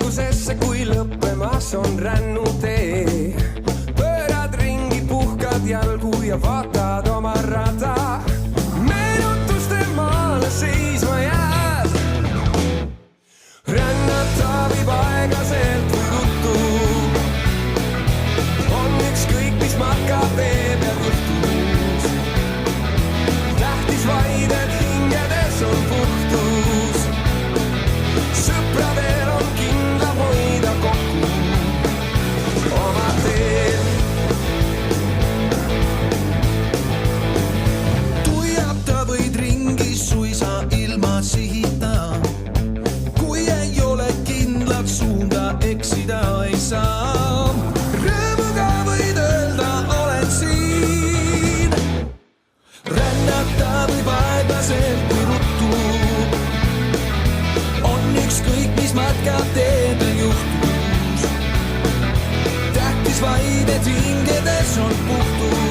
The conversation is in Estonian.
algusesse, kui lõppemas on rännutee. Pöörad ringi, puhkad jalgu ja vaatad oma rada. Meenutuste maale seisma jääd. Rännata viib aeglaselt või ruttu. On ükskõik, mis matka teeb ja juhtus. Tähtis vaid, et hingedes on puhtus. Sõpradel on kindla hoida kokku oma teel. Tuiata võid ringi suisa ilma sihita. Kui ei ole kindlat suunda, eksida ei saa. Rõõmuga võid öelda, olen siin. Rännata võib aeglaselt või ruttu. On ükskõik, mis matka teeb ja juhtus. Tähtis vaid, et hingedes on puhtus.